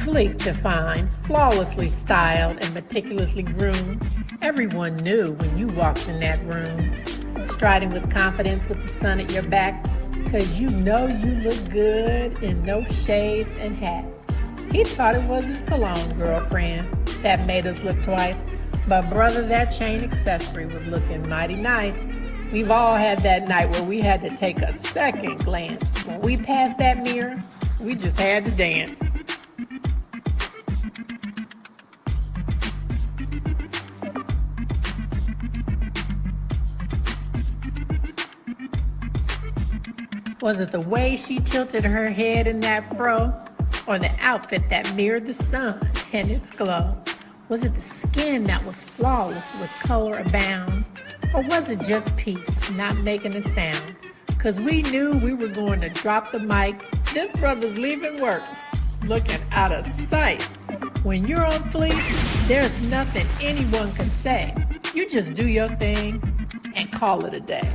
Fleek defined, flawlessly styled, and meticulously groomed, everyone knew when you walked in that room. Striding with confidence with the sun at your back, cause you know you look good in no shades and hat. He thought it was his cologne, girlfriend, that made us look twice. But brother, that chain accessory was looking mighty nice. We've all had that night where we had to take a second glance. When we passed that mirror, we just had to dance. Was it the way she tilted her head in that fro? Or the outfit that mirrored the sun and its glow? Was it the skin that was flawless with color abound? Or was it just peace, not making a sound? Cause we knew we were going to drop the mic. This brother's leaving work, looking out of sight. When you're on Fleek, there's nothing anyone can say. You just do your thing and call it a day.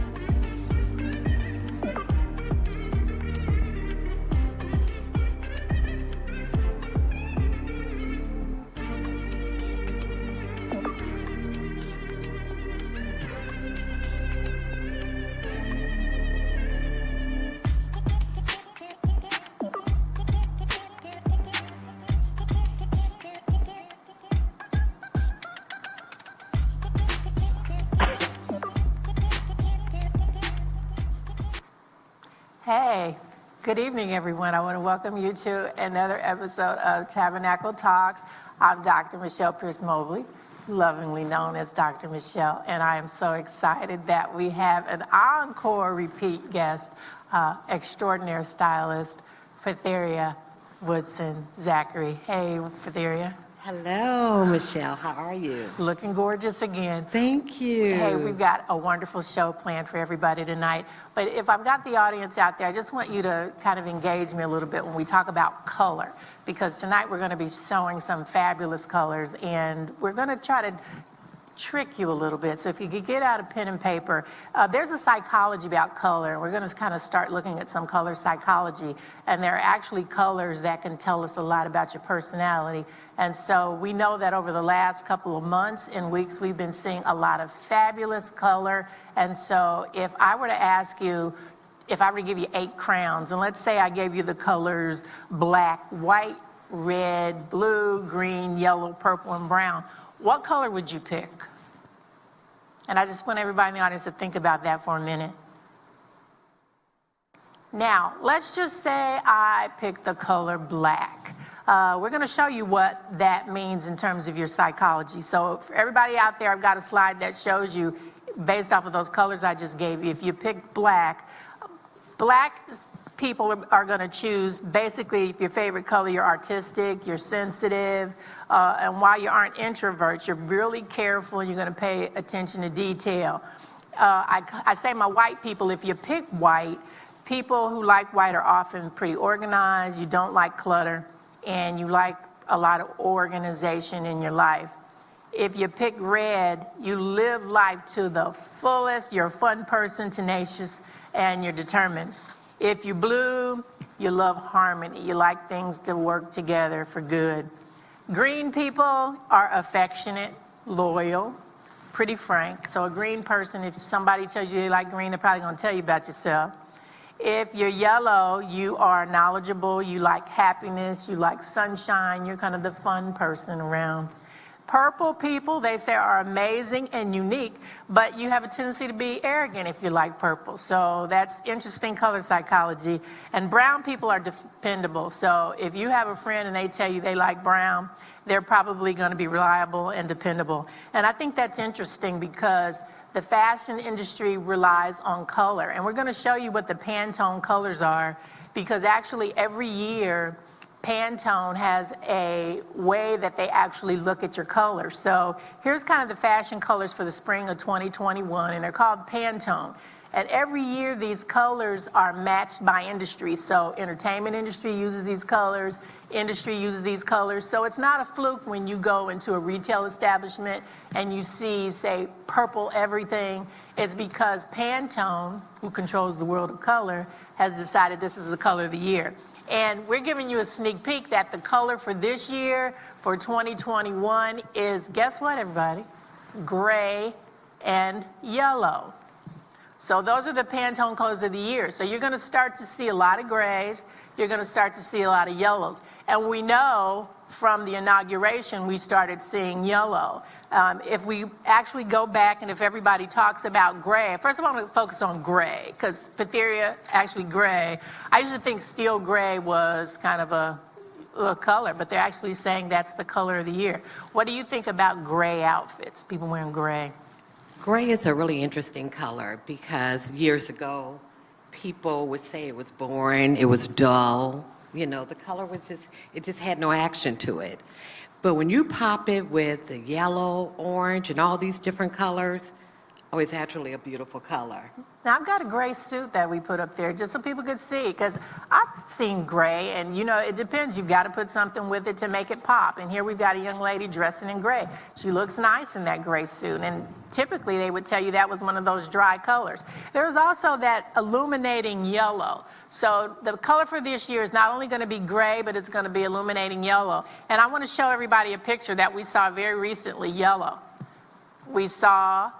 Hey, good evening, everyone. I want to welcome you to another episode of Tabernacle Talks. I'm Dr. Michelle Pierce-Mobley, lovingly known as Dr. Michelle, and I am so excited that we have an encore repeat guest, extraordinary stylist, Fitheria Woodson Zachary. Hey, Fitheria. Hello, Michelle. How are you? Looking gorgeous again. Thank you. Hey, we've got a wonderful show planned for everybody tonight. But if I've got the audience out there, I just want you to kind of engage me a little bit when we talk about color. Because tonight we're going to be showing some fabulous colors, and we're going to try to trick you a little bit. So if you could get out a pen and paper, there's a psychology about color. We're going to kind of start looking at some color psychology. And there are actually colors that can tell us a lot about your personality. And so we know that over the last couple of months and weeks, we've been seeing a lot of fabulous color. And so if I were to ask you, if I were to give you 8 crowns, and let's say I gave you the colors black, white, red, blue, green, yellow, purple, and brown, what color would you pick? And I just want everybody in the audience to think about that for a minute. Now, let's just say I picked the color black. We're going to show you what that means in terms of your psychology. So for everybody out there, I've got a slide that shows you, based off of those colors I just gave you, if you pick black, black people are going to choose, basically, if your favorite color, you're artistic, you're sensitive, and while you aren't introverts, you're really careful and you're going to pay attention to detail. I say my white people, if you pick white, people who like white are often pretty organized, you don't like clutter, and you like a lot of organization in your life. If you pick red, you live life to the fullest, you're a fun person, tenacious, and you're determined. If you blue, you love harmony, you like things to work together for good. Green people are affectionate, loyal, pretty frank. So a green person, if somebody tells you they like green, they're probably gonna tell you about yourself. If you're yellow, you are knowledgeable, you like happiness, you like sunshine, you're kind of the fun person around. Purple people, they say, are amazing and unique, but you have a tendency to be arrogant if you like purple. So that's interesting color psychology. And brown people are dependable. So if you have a friend and they tell you they like brown, they're probably going to be reliable and dependable. And I think that's interesting because the fashion industry relies on color. And we're going to show you what the Pantone colors are, because actually every year, Pantone has a way that they actually look at your colors. So here's kind of the fashion colors for the spring of 2021, and they're called Pantone. And every year, these colors are matched by industry. So entertainment industry uses these colors, industry uses these colors. So it's not a fluke when you go into a retail establishment and you see, say, purple everything. It's because Pantone, who controls the world of color, has decided this is the color of the year. And we're giving you a sneak peek that the color for this year, for 2021, is, guess what, everybody? Gray and yellow. So those are the Pantone colors of the year. So you're going to start to see a lot of grays. You're going to start to see a lot of yellows. And we know from the inauguration, we started seeing yellow. If we actually go back and if everybody talks about gray, first of all, I'm going to focus on gray because Patheria, actually gray. I used to think steel gray was kind of a color, but they're actually saying that's the color of the year. What do you think about gray outfits, people wearing gray? Gray is a really interesting color because years ago, people would say it was boring, it was dull. You know, the color was it just had no action to it. But when you pop it with the yellow, orange, and all these different colors, oh, it's actually a beautiful color. Now, I've got a gray suit that we put up there just so people could see, because I've seen gray, and you know, it depends. You've got to put something with it to make it pop. And here we've got a young lady dressing in gray. She looks nice in that gray suit, and typically they would tell you that was one of those dry colors. There's also that illuminating yellow. So the color for this year is not only going to be gray, but it's going to be illuminating yellow. And I want to show everybody a picture that we saw very recently, yellow. We saw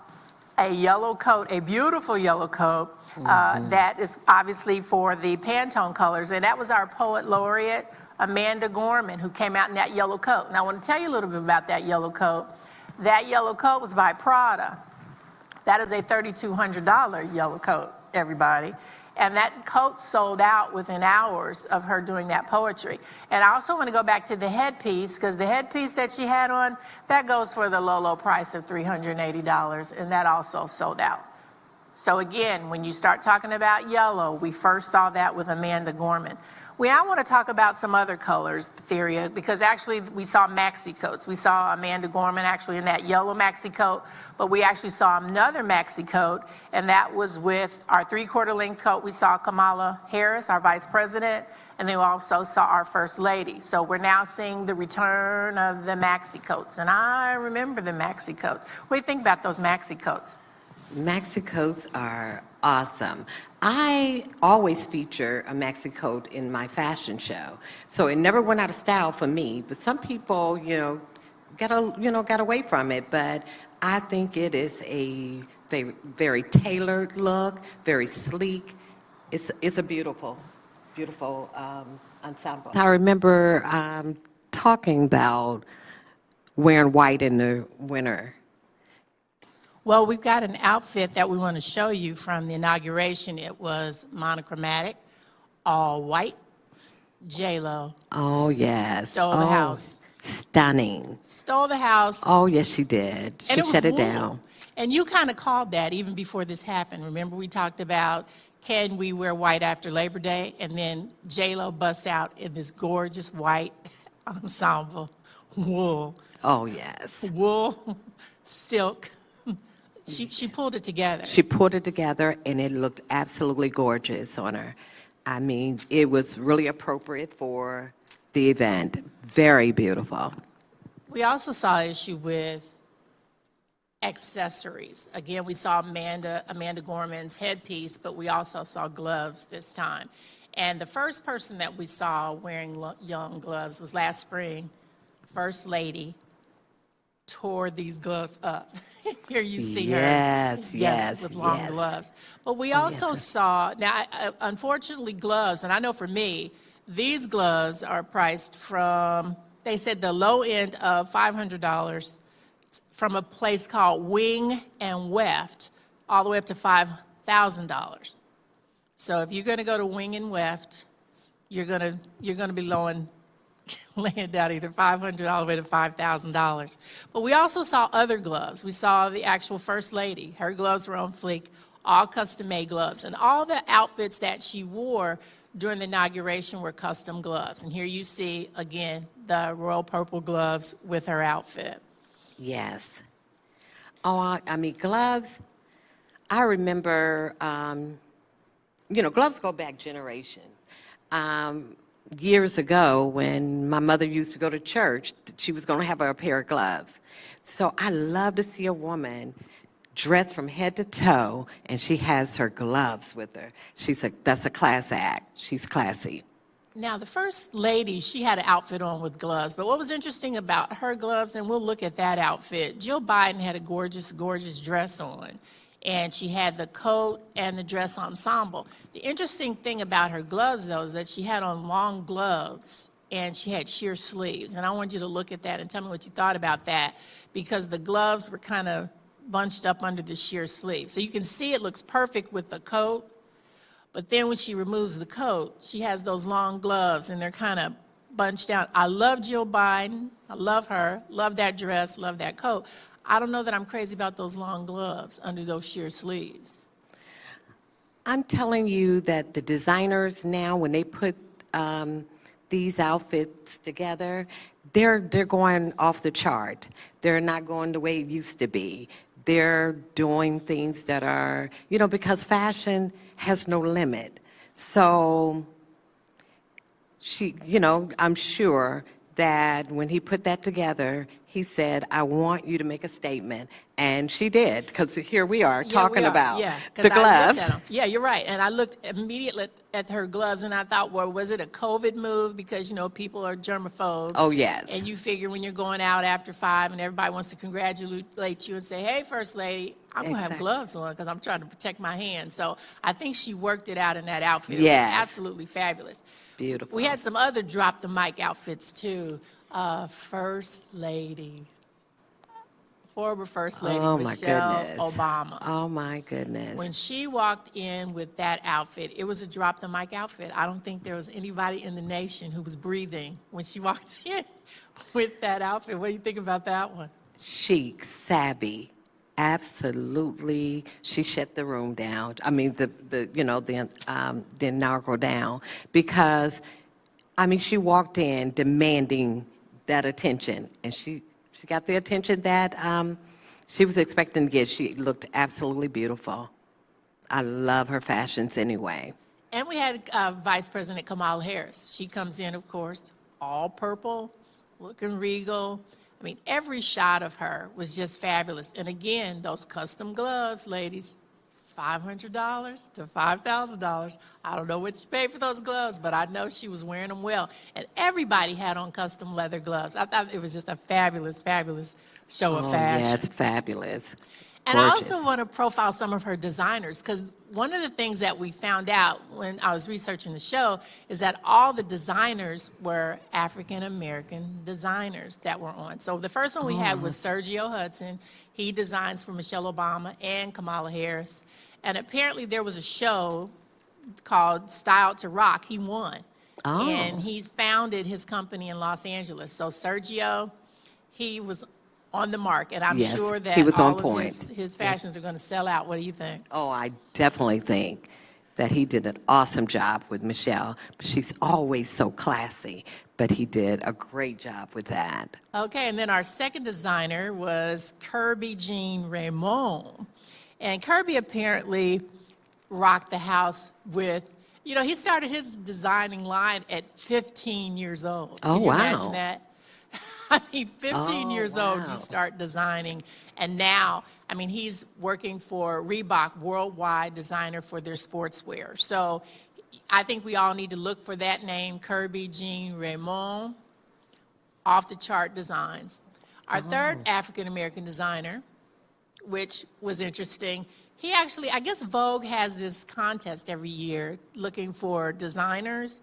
a yellow coat, a beautiful yellow coat, that is obviously for the Pantone colors. And that was our poet laureate, Amanda Gorman, who came out in that yellow coat. And I want to tell you a little bit about that yellow coat. That yellow coat was by Prada. That is a $3,200 yellow coat, everybody. And that coat sold out within hours of her doing that poetry. And I also want to go back to the headpiece, because the headpiece that she had on, that goes for the low, low price of $380, and that also sold out. So again, when you start talking about yellow, we first saw that with Amanda Gorman. We now want to talk about some other colors, Theria, because actually we saw maxi coats. We saw Amanda Gorman actually in that yellow maxi coat, but we actually saw another maxi coat, and that was with our 3/4 length coat. We saw Kamala Harris, our vice president, and then we also saw our first lady. So we're now seeing the return of the maxi coats, and I remember the maxi coats. What do you think about those maxi coats? Maxi coats are awesome. I always feature a maxi coat in my fashion show, so it never went out of style for me. But some people, got away from it. But I think it is a very, very tailored look, very sleek. It's a beautiful, beautiful ensemble. I remember talking about wearing white in the winter. Well, we've got an outfit that we want to show you from the inauguration. It was monochromatic, all white. J-Lo. Oh, yes. Stole the house. Stunning. Stole the house. Oh, yes, she did. She shut it down. And you kind of called that even before this happened. Remember, we talked about, can we wear white after Labor Day? And then J-Lo busts out in this gorgeous white ensemble, wool. Oh, yes. Wool, silk. She pulled it together. She pulled it together, and it looked absolutely gorgeous on her. I mean, it was really appropriate for the event. Very beautiful. We also saw an issue with accessories. Again, we saw Amanda Gorman's headpiece, but we also saw gloves this time. And the first person that we saw wearing young gloves was last spring, First Lady tore these gloves up. Here you see her. Yes, with long gloves. But we also saw, now, unfortunately, gloves, and I know for me, these gloves are priced from, they said the low end of $500 from a place called Wing and Weft, all the way up to $5,000. So if you're going to go to Wing and Weft, you're going to be laying down either $500 all the way to $5,000. But we also saw other gloves. We saw the actual First Lady. Her gloves were on fleek, all custom-made gloves. And all the outfits that she wore during the inauguration were custom gloves. And here you see, again, the royal purple gloves with her outfit. Yes. Oh, I mean, gloves, I remember, gloves go back generations. Years ago, when my mother used to go to church, she was going to have her a pair of gloves. So I love to see a woman dressed from head to toe, and she has her gloves with her. That's a class act. She's classy. Now, the first lady, she had an outfit on with gloves, but what was interesting about her gloves, and we'll look at that outfit, Jill Biden had a gorgeous, gorgeous dress on, and she had the coat and the dress ensemble. The interesting thing about her gloves, though, is that she had on long gloves, and she had sheer sleeves, and I want you to look at that and tell me what you thought about that, because the gloves were kind of bunched up under the sheer sleeve. So you can see it looks perfect with the coat. But then when she removes the coat, she has those long gloves, and they're kind of bunched down. I love Jill Biden. I love her. Love that dress. Love that coat. I don't know that I'm crazy about those long gloves under those sheer sleeves. I'm telling you that the designers now, when they put these outfits together, they're going off the chart. They're not going the way it used to be. They're doing things that are, because fashion has no limit. So I'm sure that when he put that together, he said, I want you to make a statement. And she did, because here we are talking about the gloves. Yeah, you're right. And I looked immediately at her gloves, and I thought, well, was it a COVID move? Because, people are germaphobes. Oh, yes. And you figure when you're going out after 5 and everybody wants to congratulate you and say, hey, First Lady, I'm going to have gloves on because I'm trying to protect my hands. So I think she worked it out in that outfit. It was absolutely fabulous. Beautiful. We had some other drop the mic outfits, too. First Lady. Former First Lady Michelle Obama. Oh, my goodness. When she walked in with that outfit, it was a drop the mic outfit. I don't think there was anybody in the nation who was breathing when she walked in with that outfit. What do you think about that one? Chic, savvy, absolutely. She shut the room down. I mean, the inaugural down, because, she walked in demanding that attention, and she got the attention that she was expecting to get. She looked absolutely beautiful. I love her fashions anyway. And we had Vice President Kamala Harris. She comes in, of course, all purple, looking regal. Every shot of her was just fabulous. And again, those custom gloves, ladies, $500 to $5,000. I don't know what she paid for those gloves, but I know she was wearing them well. And everybody had on custom leather gloves. I thought it was just a fabulous, fabulous show of fashion. Yeah, it's fabulous. And I also want to profile some of her designers, because one of the things that we found out when I was researching the show is that all the designers were African-American designers that were on. So the first one we had was Sergio Hudson. He designs for Michelle Obama and Kamala Harris. And apparently there was a show called Style to Rock. He won. Oh. And he's founded his company in Los Angeles. So Sergio, he was on the mark, and I'm sure that he was all on of point. his fashions are going to sell out. What do you think? Oh, I definitely think that he did an awesome job with Michelle. She's always so classy, but he did a great job with that. Okay, and then our second designer was Kirby Jean Raymond. And Kirby apparently rocked the house with, he started his designing line at 15 years old. Oh, Can you wow. imagine that? 15 years old, you start designing. And now, he's working for Reebok, worldwide designer for their sportswear. So I think we all need to look for that name, Kirby Jean Raymond, off the chart designs. Our third African-American designer, which was interesting, he actually, I guess Vogue has this contest every year looking for designers,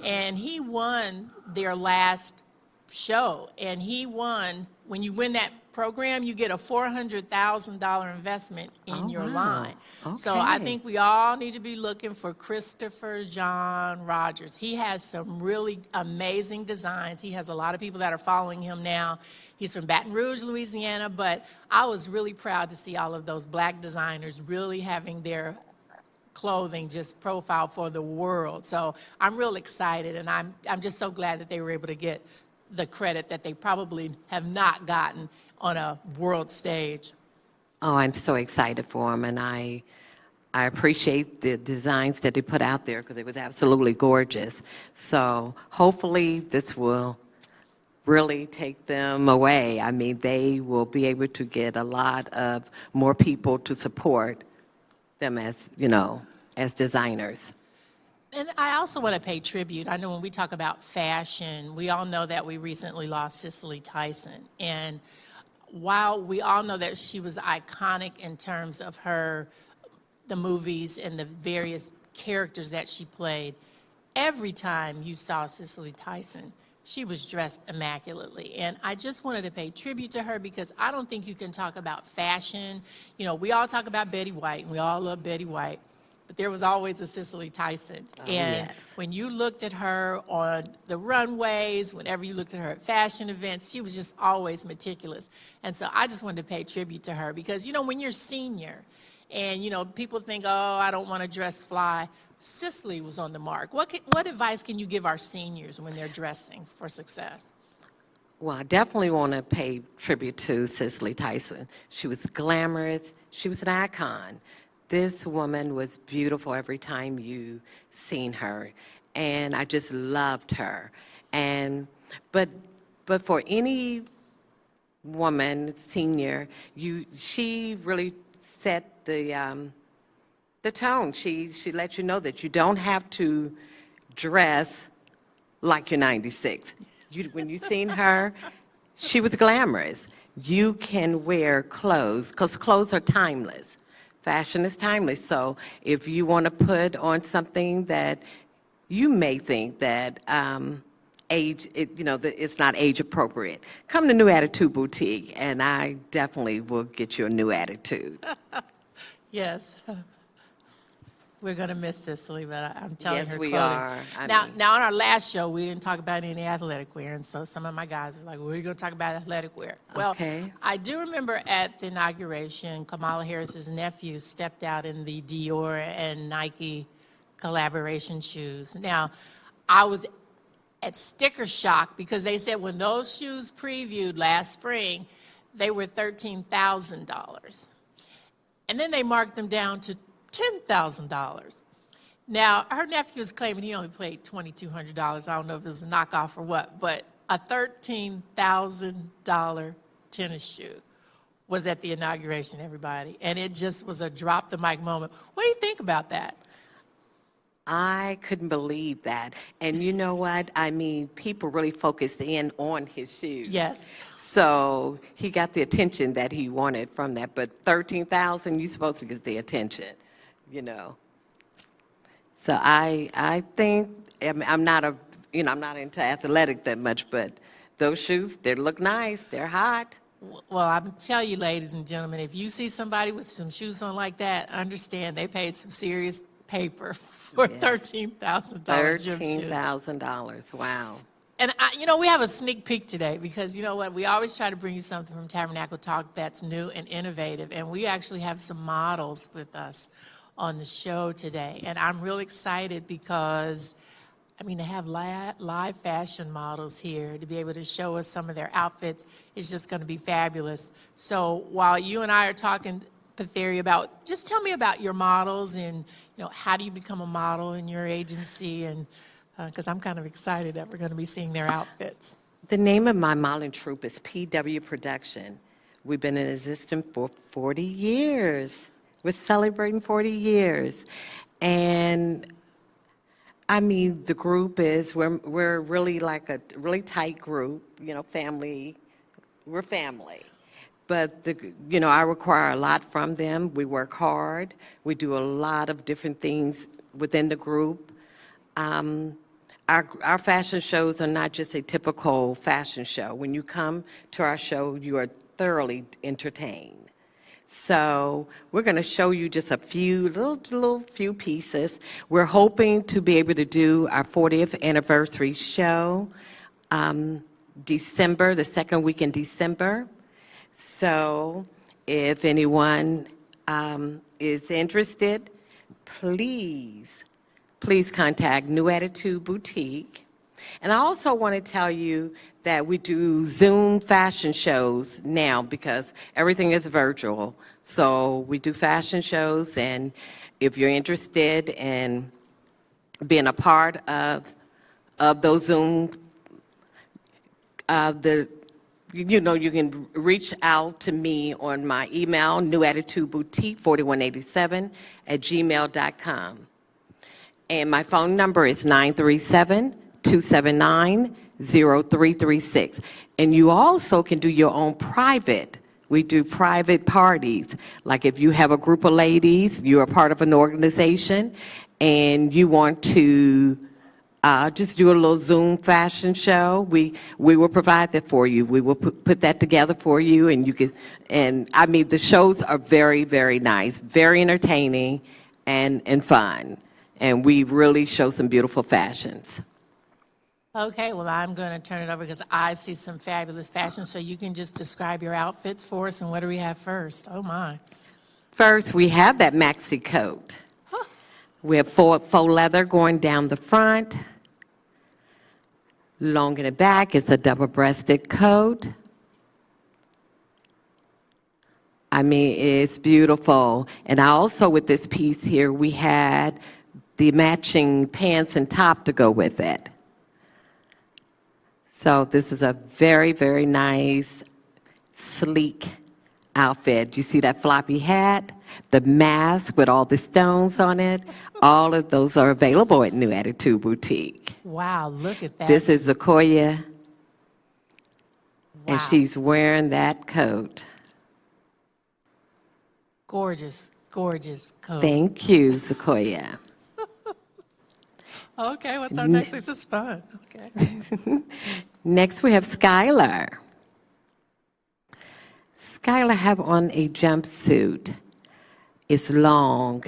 and he won their last show, and he won. When you win that program, you get a $400,000 investment in your line. Okay. So I think we all need to be looking for Christopher John Rogers. He has some really amazing designs. He has a lot of people that are following him now. He's from Baton Rouge, Louisiana, but I was really proud to see all of those black designers really having their clothing just profiled for the world. So I'm real excited, and I'm just so glad that they were able to get the credit that they probably have not gotten on a world stage. Oh, I'm so excited for him, and I appreciate the designs that they put out there, because it was absolutely gorgeous. So hopefully this will really take them away. They will be able to get a lot of more people to support them as, as designers. And I also want to pay tribute. I know when we talk about fashion, we all know that we recently lost Cicely Tyson. And while we all know that she was iconic in terms of the movies and the various characters that she played, every time you saw Cicely Tyson, she was dressed immaculately. And I just wanted to pay tribute to her because I don't think you can talk about fashion. You know, we all talk about Betty White, and we all love Betty White, but there was always a Cicely Tyson. And yes. when you looked at her on the runways, whenever you looked at her at fashion events, she was just always meticulous. And so I just wanted to pay tribute to her because, you know, when you're senior and, you know, people think, oh, I don't want to dress fly. Cicely was on the mark. What advice can you give our seniors when they're dressing for success? Well, I definitely want to pay tribute to Cicely Tyson. She was glamorous. She was an icon. This woman was beautiful every time you seen her, and I just loved her. And but for any woman, senior, she really set the tone. She let you know that you don't have to dress like you're 96. When you seen her, she was glamorous. You can wear clothes, because clothes are timeless. Fashion is timeless. So if you want to put on something that you may think that that it's not age appropriate, come to New Attitude Boutique, and I definitely will get you a new attitude. Yes. We're going to miss Cicely, but I'm telling Yes, her we clothing. are. Now, on our last show, we didn't talk about any athletic wear, and so some of my guys were like, well, we're going to talk about athletic wear. Well, Okay. I do remember at the inauguration, Kamala Harris's nephew stepped out in the Dior and Nike collaboration shoes. Now, I was at sticker shock because they said when those shoes previewed last spring, they were $13,000. And then they marked them down to $10,000. Now, her nephew is claiming he only paid $2,200. I don't know if it was a knockoff or what, but a $13,000 tennis shoe was at the inauguration, everybody. And it just was a drop the mic moment. What do you think about that? I couldn't believe that. And you know what? I mean, people really focused in on his shoes. Yes. So he got the attention that he wanted from that. But 13,000, you're supposed to get the attention, you know. So I think I'm not into athletic that much, but those shoes, they look nice. They're hot. Well, I'm telling you, ladies and gentlemen, if you see somebody with some shoes on like that, understand they paid some serious paper for $13,000 gym shoes. $13,000. Wow. And, we have a sneak peek today because, you know what, we always try to bring you something from Tabernacle Talk that's new and innovative, and we actually have some models with us on the show today. And I'm real excited because, to have live fashion models here to be able to show us some of their outfits is just going to be fabulous. So while you and I are talking, Patheria, just tell me about your models and, how do you become a model in your agency, and because I'm kind of excited that we're going to be seeing their outfits. The name of my modeling troupe is PW Production. We've been in existence for 40 years. We're celebrating 40 years. And the group we're really like a really tight group, family. We're family. But, I require a lot from them. We work hard. We do a lot of different things within the group. Our fashion shows are not just a typical fashion show. When you come to our show, you are thoroughly entertained. So we're going to show you just a few little few pieces. We're hoping to be able to do our 40th anniversary show December, the second week in December. So if anyone is interested, please contact New Attitude Boutique. And I also want to tell you that we do Zoom fashion shows now because everything is virtual. So we do fashion shows, and if you're interested in being a part of those Zoom, you can reach out to me on my email, newattitudeboutique4187 @gmail.com. And my phone number is 937-279-0336. And you also can do your own private. We do private parties. Like if you have a group of ladies, you're a part of an organization, and you want to just do a little Zoom fashion show, we will provide that for you. We will put that together for you, and you can, and I mean, the shows are very, very nice, very entertaining and fun. And we really show some beautiful fashions. Okay, well, I'm going to turn it over because I see some fabulous fashion, so you can just describe your outfits for us, and what do we have first? Oh, my. First, we have that maxi coat. We have faux leather going down the front. Long in the back, it's a double-breasted coat. I mean, it's beautiful. And I also, with this piece here, we had the matching pants and top to go with it. So this is a very, very nice, sleek outfit. You see that floppy hat, the mask with all the stones on it? All of those are available at New Attitude Boutique. Wow, look at that. This is Zakoya, and Wow. she's wearing that coat. Gorgeous, gorgeous coat. Thank you, Zakoya. Okay, what's our next? This is fun. Okay. Next, we have Skylar. Skylar have on a jumpsuit. It's long,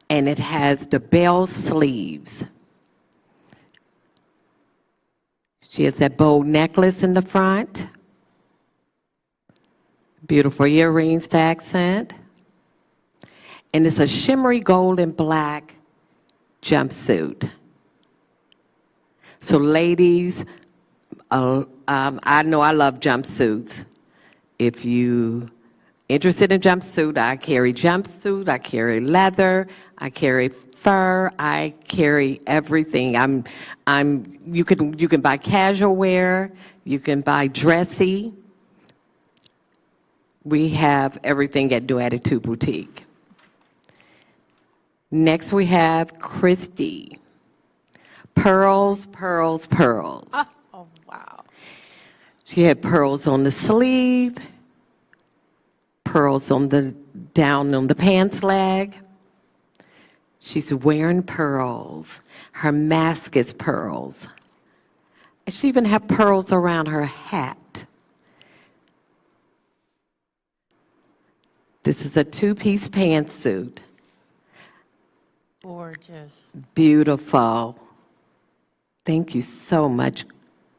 and it has the bell sleeves. She has that bold necklace in the front. Beautiful earrings to accent. And it's a shimmery gold and black jumpsuit. So ladies, I know I love jumpsuits. If you interested in jumpsuit, I carry jumpsuit, I carry leather, I carry fur, I carry everything. You can buy casual wear, you can buy dressy. We have everything at New Attitude Boutique. Next we have Christy. Pearls, pearls, pearls. Oh, wow. She had pearls on the sleeve, pearls on the down on the pants leg. She's wearing pearls. Her mask is pearls. And she even had pearls around her hat. This is a two-piece pantsuit. Gorgeous. Beautiful. Thank you so much,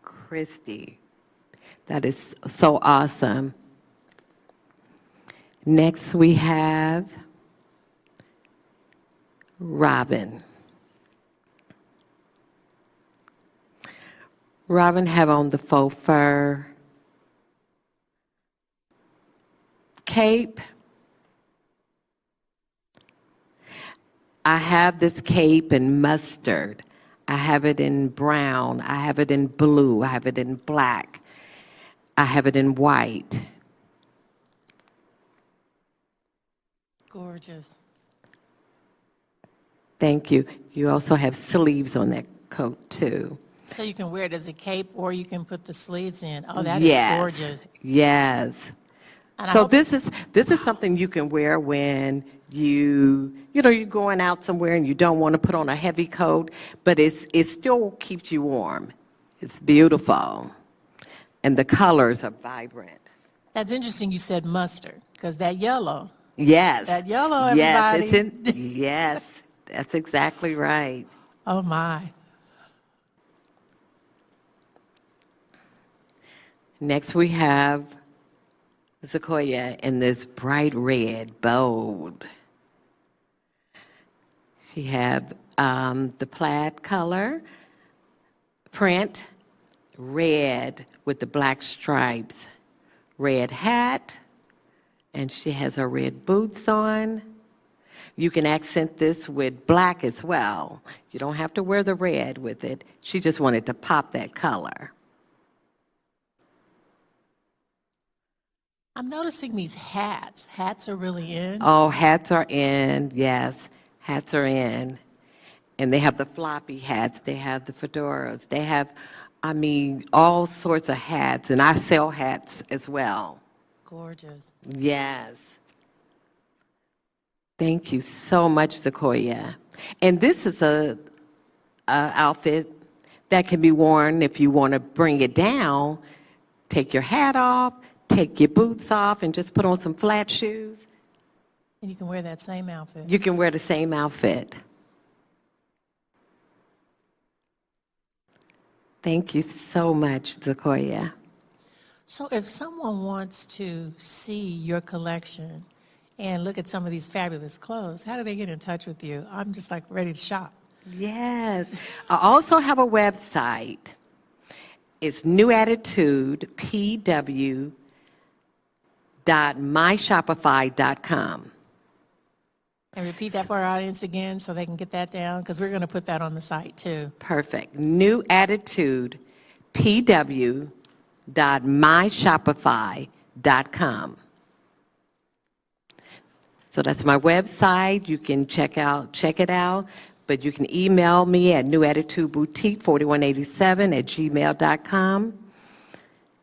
Christy. That is so awesome. Next we have Robin. Robin have on the faux fur cape. I have this cape in mustard. I have it in brown. I have it in blue. I have it in black. I have it in white. Gorgeous. Thank you. You also have sleeves on that coat, too. So you can wear it as a cape, or you can put the sleeves in. Oh, that Yes. is gorgeous. Yes. And I So hope- this is something you can wear when you're going out somewhere and you don't want to put on a heavy coat, but it still keeps you warm. It's beautiful. And the colors are vibrant. That's interesting you said mustard, because that yellow. Yes. That yellow, Yes, everybody. yes, that's exactly right. Oh, my. Next we have Zakoya in this bright red, bold. She have the plaid color, print, red with the black stripes, red hat, and she has her red boots on. You can accent this with black as well. You don't have to wear the red with it. She just wanted to pop that color. I'm noticing these hats. Hats are really in. Oh, hats are in, yes, hats are in. And they have the floppy hats, they have the fedoras, they have, I mean, all sorts of hats, and I sell hats as well. Gorgeous. Yes. Thank you so much, Sequoia. And this is a outfit that can be worn if you want to bring it down. Take your hat off, take your boots off, and just put on some flat shoes. And you can wear that same outfit. You can wear the same outfit. Thank you so much, Sequoia. So if someone wants to see your collection and look at some of these fabulous clothes, how do they get in touch with you? I'm just like ready to shop. Yes. I also have a website. It's newattitudepw.myshopify.com. And repeat that for our audience again so they can get that down, because we're going to put that on the site too. Perfect. newattitudepw.myshopify.com. So that's my website. You can check it out. But you can email me at newattitudeboutique4187@gmail.com.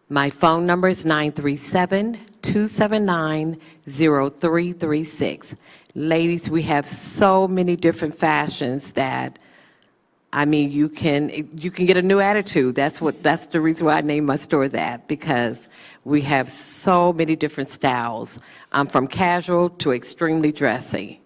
My phone number is 937-279-0336. Ladies, we have so many different fashions that, I mean, you can get a new attitude. That's the reason why I named my store that, because we have so many different styles, from casual to extremely dressy.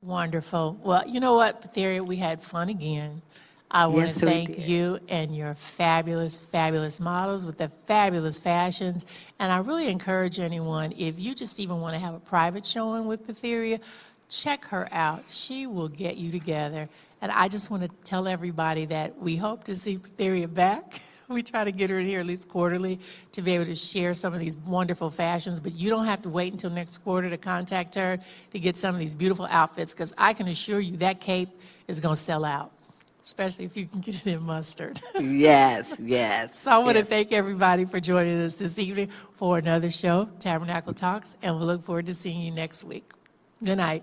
Wonderful. Well, you know what, Patheria, we had fun again. I want Yes, to we thank did. you and your fabulous, fabulous models with the fabulous fashions. And I really encourage anyone, if you just even want to have a private showing with Patheria, check her out. She will get you together. And I just want to tell everybody that we hope to see Patheria back. We try to get her in here at least quarterly to be able to share some of these wonderful fashions, but you don't have to wait until next quarter to contact her to get some of these beautiful outfits, because I can assure you that cape is going to sell out, especially if you can get it in mustard. Yes, yes. So I want to yes. thank everybody for joining us this evening for another show, Tabernacle Talks, and we look forward to seeing you next week. Good night.